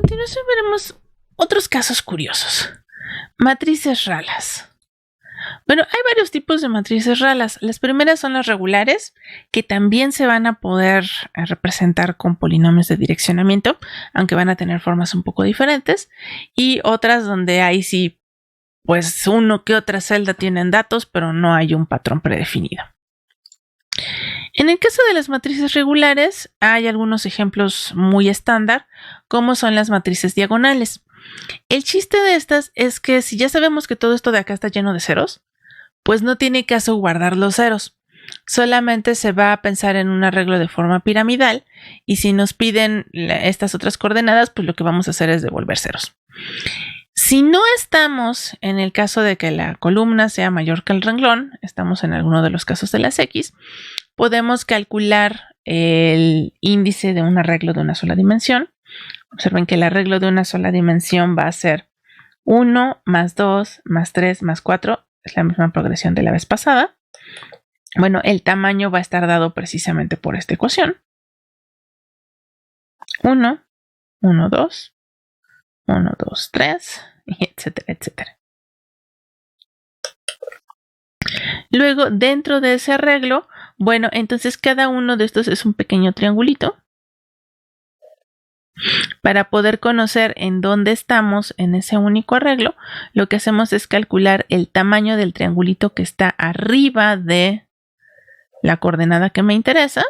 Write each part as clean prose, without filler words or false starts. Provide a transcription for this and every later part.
continuación veremos otros casos curiosos. Matrices ralas. Bueno, hay varios tipos de matrices ralas. Las primeras son las regulares, que también se van a poder representar con polinomios de direccionamiento, aunque van a tener formas un poco diferentes. Y otras donde hay sí, pues uno que otra celda tienen datos, pero no hay un patrón predefinido. En el caso de las matrices regulares, hay algunos ejemplos muy estándar, como son las matrices diagonales. El chiste de estas es que si ya sabemos que todo esto de acá está lleno de ceros, pues no tiene caso guardar los ceros. Solamente se va a pensar en un arreglo de forma piramidal y si nos piden estas otras coordenadas, pues lo que vamos a hacer es devolver ceros. Si no estamos en el caso de que la columna sea mayor que el renglón, estamos en alguno de los casos de las X, podemos calcular el índice de un arreglo de una sola dimensión. Observen que el arreglo de una sola dimensión va a ser 1 más 2 más 3 más 4. Es la misma progresión de la vez pasada. Bueno, el tamaño va a estar dado precisamente por esta ecuación. 1, 1, 2, 1, 2, 3, etcétera, etcétera. Luego, dentro de ese arreglo, bueno, entonces cada uno de estos es un pequeño triangulito. Para poder conocer en dónde estamos en ese único arreglo, lo que hacemos es calcular el tamaño del triangulito que está arriba de la coordenada que me interesa,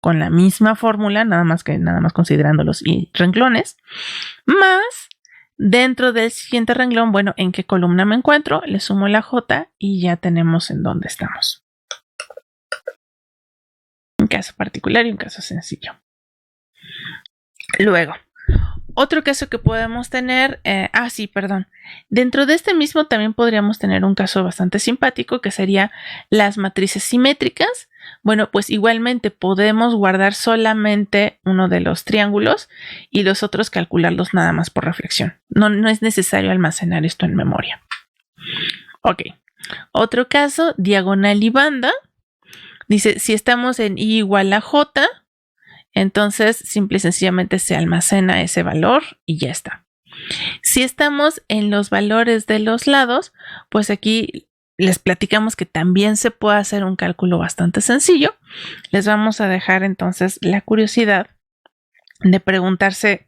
con la misma fórmula, nada más considerando los renglones, más dentro del siguiente renglón, bueno, en qué columna me encuentro, le sumo la J y ya tenemos en dónde estamos. Un caso particular y un caso sencillo. Luego, otro caso que podemos tener, dentro de este mismo también podríamos tener un caso bastante simpático que sería las matrices simétricas. Bueno, pues igualmente podemos guardar solamente uno de los triángulos y los otros calcularlos nada más por reflexión. No es necesario almacenar esto en memoria. Ok, otro caso, diagonal y banda. Dice, si estamos en I igual a J, entonces simple y sencillamente se almacena ese valor y ya está. Si estamos en los valores de los lados, pues aquí les platicamos que también se puede hacer un cálculo bastante sencillo. Les vamos a dejar entonces la curiosidad de preguntarse,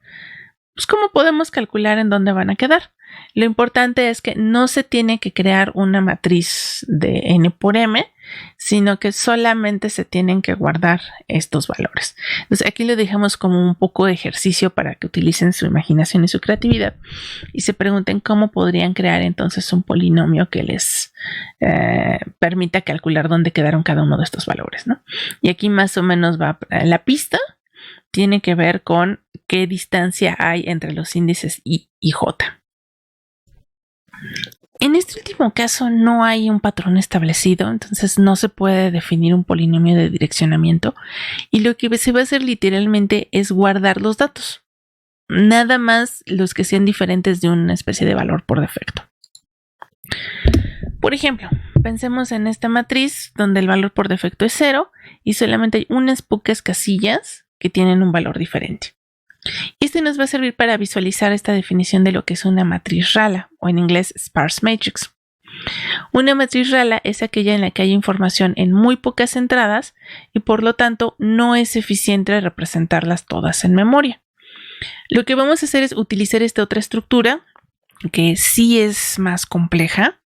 pues, ¿cómo podemos calcular en dónde van a quedar? Lo importante es que no se tiene que crear una matriz de n por m, sino que solamente se tienen que guardar estos valores. Entonces aquí lo dejamos como un poco de ejercicio para que utilicen su imaginación y su creatividad y se pregunten cómo podrían crear entonces un polinomio que les permita calcular dónde quedaron cada uno de estos valores, ¿no? Y aquí más o menos va la pista. Tiene que ver con qué distancia hay entre los índices I y J. En este último caso no hay un patrón establecido, entonces no se puede definir un polinomio de direccionamiento y lo que se va a hacer literalmente es guardar los datos, nada más los que sean diferentes de una especie de valor por defecto. Por ejemplo, pensemos en esta matriz donde el valor por defecto es 0 y solamente hay unas pocas casillas que tienen un valor diferente. Este nos va a servir para visualizar esta definición de lo que es una matriz rala, o en inglés sparse matrix. Una matriz rala es aquella en la que hay información en muy pocas entradas y por lo tanto no es eficiente representarlas todas en memoria. Lo que vamos a hacer es utilizar esta otra estructura que sí es más compleja,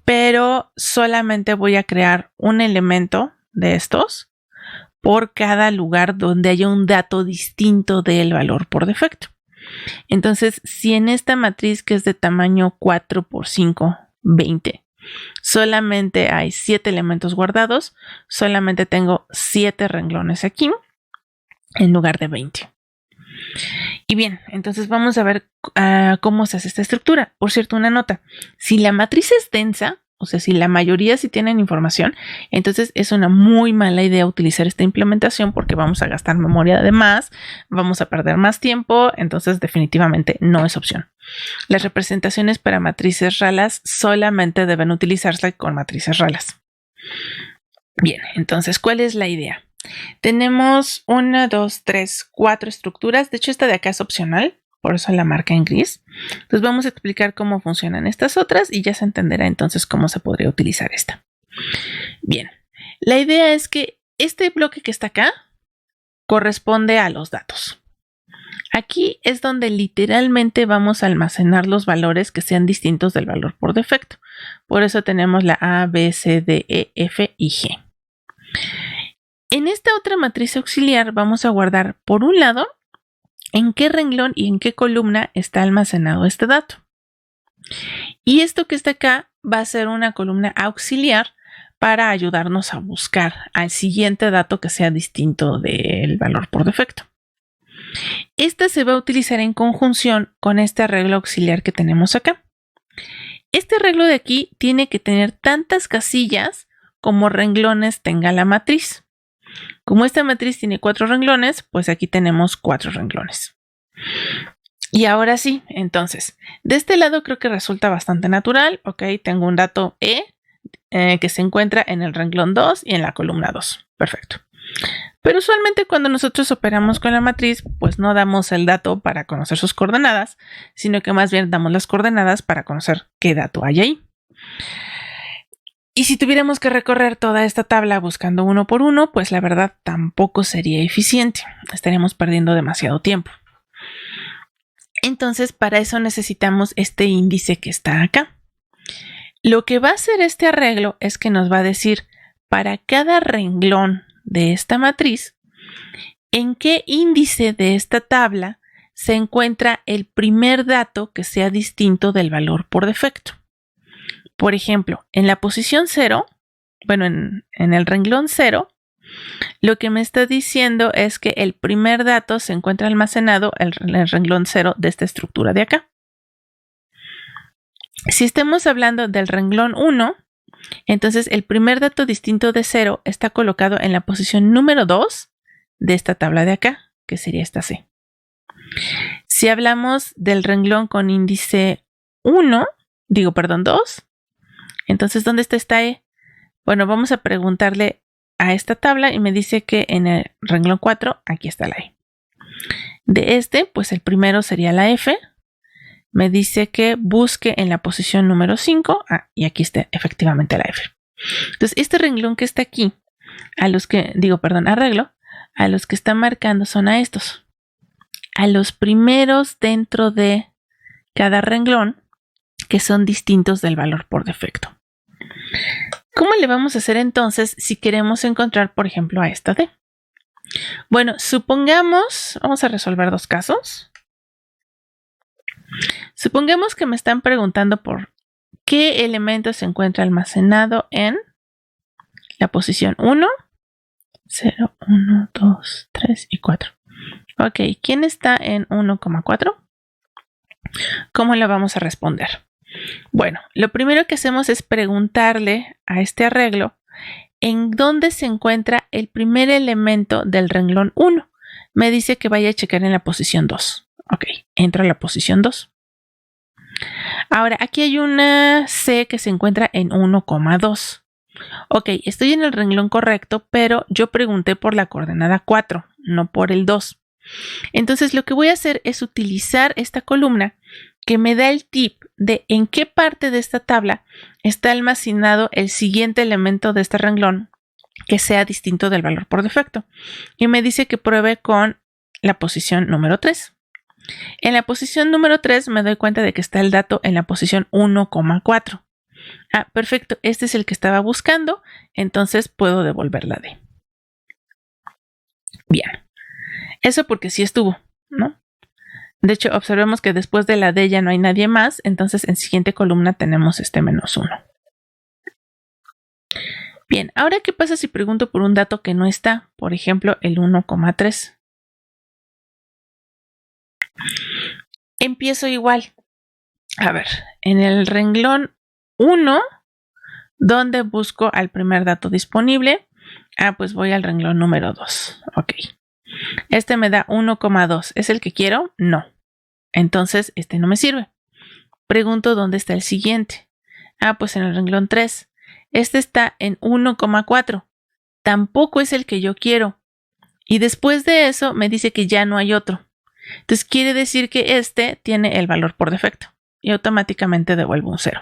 pero solamente voy a crear un elemento de estos por cada lugar donde haya un dato distinto del valor por defecto. Entonces, si en esta matriz que es de tamaño 4 por 5, 20, solamente hay 7 elementos guardados, solamente tengo 7 renglones aquí en lugar de 20. Y bien, entonces vamos a ver cómo se hace esta estructura. Por cierto, una nota. Si la matriz es densa, o sea, si la mayoría sí tienen información, entonces es una muy mala idea utilizar esta implementación porque vamos a gastar memoria de más, vamos a perder más tiempo, entonces definitivamente no es opción. Las representaciones para matrices ralas solamente deben utilizarse con matrices ralas. Bien, entonces, ¿cuál es la idea? Tenemos 1, 2, 3, 4 estructuras. De hecho, esta de acá es opcional por eso la marca en gris. Entonces vamos a explicar cómo funcionan estas otras y ya se entenderá entonces cómo se podría utilizar esta. Bien, la idea es que este bloque que está acá corresponde a los datos. Aquí es donde literalmente vamos a almacenar los valores que sean distintos del valor por defecto. Por eso tenemos la A, B, C, D, E, F y G. En esta otra matriz auxiliar vamos a guardar, por un lado, en qué renglón y en qué columna está almacenado este dato. Y esto que está acá va a ser una columna auxiliar para ayudarnos a buscar al siguiente dato que sea distinto del valor por defecto. Esta se va a utilizar en conjunción con este arreglo auxiliar que tenemos acá. Este arreglo de aquí tiene que tener tantas casillas como renglones tenga la matriz. Como esta matriz tiene 4 renglones, pues aquí tenemos 4 renglones. Y ahora sí, entonces, de este lado creo que resulta bastante natural. Ok, tengo un dato E que se encuentra en el renglón 2 y en la columna 2. Perfecto. Pero usualmente cuando nosotros operamos con la matriz, pues no damos el dato para conocer sus coordenadas, sino que más bien damos las coordenadas para conocer qué dato hay ahí. Y si tuviéramos que recorrer toda esta tabla buscando uno por uno, pues la verdad tampoco sería eficiente. Estaríamos perdiendo demasiado tiempo. Entonces, para eso necesitamos este índice que está acá. Lo que va a hacer este arreglo es que nos va a decir para cada renglón de esta matriz en qué índice de esta tabla se encuentra el primer dato que sea distinto del valor por defecto. Por ejemplo, en la posición 0, bueno, en el renglón 0, lo que me está diciendo es que el primer dato se encuentra almacenado en el renglón 0 de esta estructura de acá. Si estamos hablando del renglón 1, entonces el primer dato distinto de 0 está colocado en la posición número 2 de esta tabla de acá, que sería esta C. Si hablamos del renglón con índice 2, entonces ¿dónde está esta E? Bueno, vamos a preguntarle a esta tabla y me dice que en el renglón 4, aquí está la E. De este, pues el primero sería la F. Me dice que busque en la posición número 5. Y aquí está efectivamente la F. Entonces, este renglón que está aquí, arreglo, a los que está marcando son a estos. A los primeros dentro de cada renglón que son distintos del valor por defecto. ¿Cómo le vamos a hacer entonces si queremos encontrar, por ejemplo, a esta D? Bueno, supongamos, vamos a resolver dos casos. Supongamos que me están preguntando por qué elemento se encuentra almacenado en la posición 1, 0, 1, 2, 3 y 4. Ok, ¿quién está en 1,4? ¿Cómo le vamos a responder? Bueno, lo primero que hacemos es preguntarle a este arreglo en dónde se encuentra el primer elemento del renglón 1. Me dice que vaya a checar en la posición 2. Ok, entro a la posición 2. Ahora, aquí hay una C que se encuentra en 1,2. Ok, estoy en el renglón correcto, pero yo pregunté por la coordenada 4, no por el 2. Entonces, lo que voy a hacer es utilizar esta columna que me da el tip de en qué parte de esta tabla está almacenado el siguiente elemento de este renglón que sea distinto del valor por defecto. Y me dice que pruebe con la posición número 3. En la posición número 3 me doy cuenta de que está el dato en la posición 1,4. Perfecto, este es el que estaba buscando, entonces puedo devolver la D. Bien, eso porque sí estuvo, ¿no? De hecho, observemos que después de la D ya no hay nadie más, entonces en siguiente columna tenemos este -1. Bien, ahora ¿qué pasa si pregunto por un dato que no está? Por ejemplo, el 1,3. Empiezo igual. A ver, en el renglón 1, ¿dónde busco al primer dato disponible? Pues voy al renglón número 2. Ok. Este me da 1,2. ¿Es el que quiero? No. Entonces, este no me sirve. Pregunto dónde está el siguiente. Pues en el renglón 3. Este está en 1,4. Tampoco es el que yo quiero. Y después de eso me dice que ya no hay otro. Entonces quiere decir que este tiene el valor por defecto y automáticamente devuelve un 0.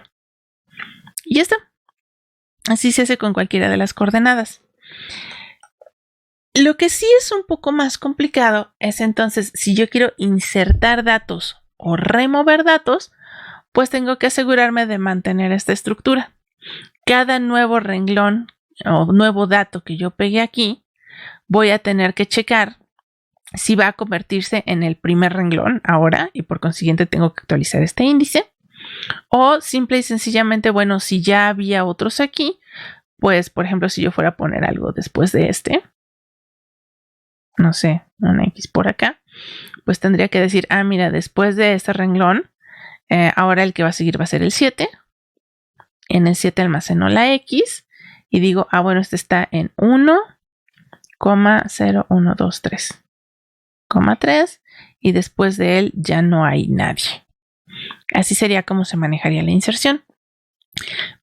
Y ya está. Así se hace con cualquiera de las coordenadas. Lo que sí es un poco más complicado es entonces si yo quiero insertar datos o remover datos, pues tengo que asegurarme de mantener esta estructura. Cada nuevo renglón o nuevo dato que yo pegue aquí, voy a tener que checar si va a convertirse en el primer renglón ahora y por consiguiente tengo que actualizar este índice. O simple y sencillamente, bueno, si ya había otros aquí, pues por ejemplo si yo fuera a poner algo después de este, no sé, una X por acá, pues tendría que decir, mira, después de este renglón, ahora el que va a seguir va a ser el 7. En el 7 almaceno la X y digo, bueno, este está en 1,0123,3 y después de él ya no hay nadie. Así sería como se manejaría la inserción.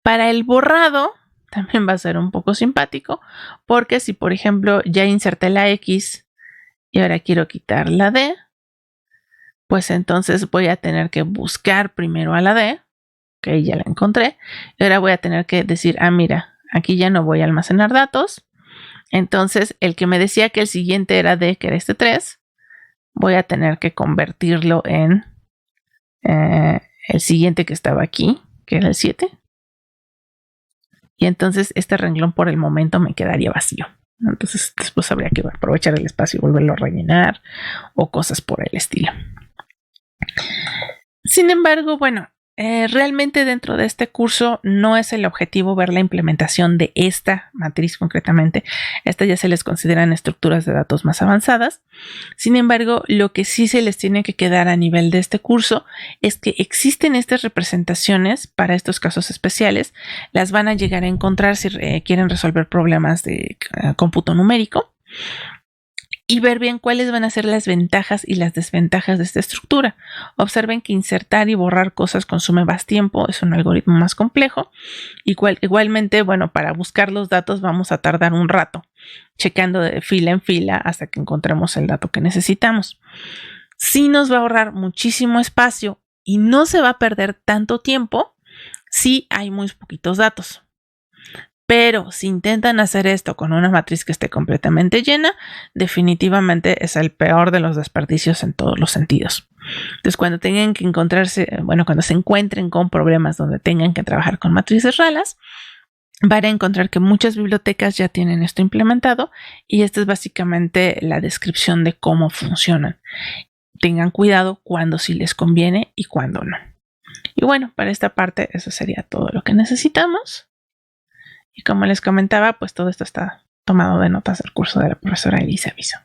Para el borrado también va a ser un poco simpático porque si por ejemplo ya inserté la X y ahora quiero quitar la D, pues entonces voy a tener que buscar primero a la D, que ya la encontré, y ahora voy a tener que decir, mira, aquí ya no voy a almacenar datos, entonces el que me decía que el siguiente era D, que era este 3, voy a tener que convertirlo en el siguiente que estaba aquí, que era el 7. Y entonces este renglón por el momento me quedaría vacío. Entonces después habría que aprovechar el espacio y volverlo a rellenar o cosas por el estilo. Sin embargo, bueno, realmente dentro de este curso no es el objetivo ver la implementación de esta matriz concretamente. Estas ya se les consideran estructuras de datos más avanzadas. Sin embargo, lo que sí se les tiene que quedar a nivel de este curso es que existen estas representaciones para estos casos especiales. Las van a llegar a encontrar si quieren resolver problemas de cómputo numérico. Y ver bien cuáles van a ser las ventajas y las desventajas de esta estructura. Observen que insertar y borrar cosas consume más tiempo, es un algoritmo más complejo. Igualmente, bueno, para buscar los datos vamos a tardar un rato, checando de fila en fila hasta que encontremos el dato que necesitamos. Sí nos va a ahorrar muchísimo espacio y no se va a perder tanto tiempo si hay muy poquitos datos. Pero si intentan hacer esto con una matriz que esté completamente llena, definitivamente es el peor de los desperdicios en todos los sentidos. Entonces, cuando tengan que cuando se encuentren con problemas donde tengan que trabajar con matrices ralas, van a encontrar que muchas bibliotecas ya tienen esto implementado y esta es básicamente la descripción de cómo funcionan. Tengan cuidado cuando sí les conviene y cuando no. Y bueno, para esta parte eso sería todo lo que necesitamos. Y como les comentaba, pues todo esto está tomado de notas del curso de la profesora Elisa Viso.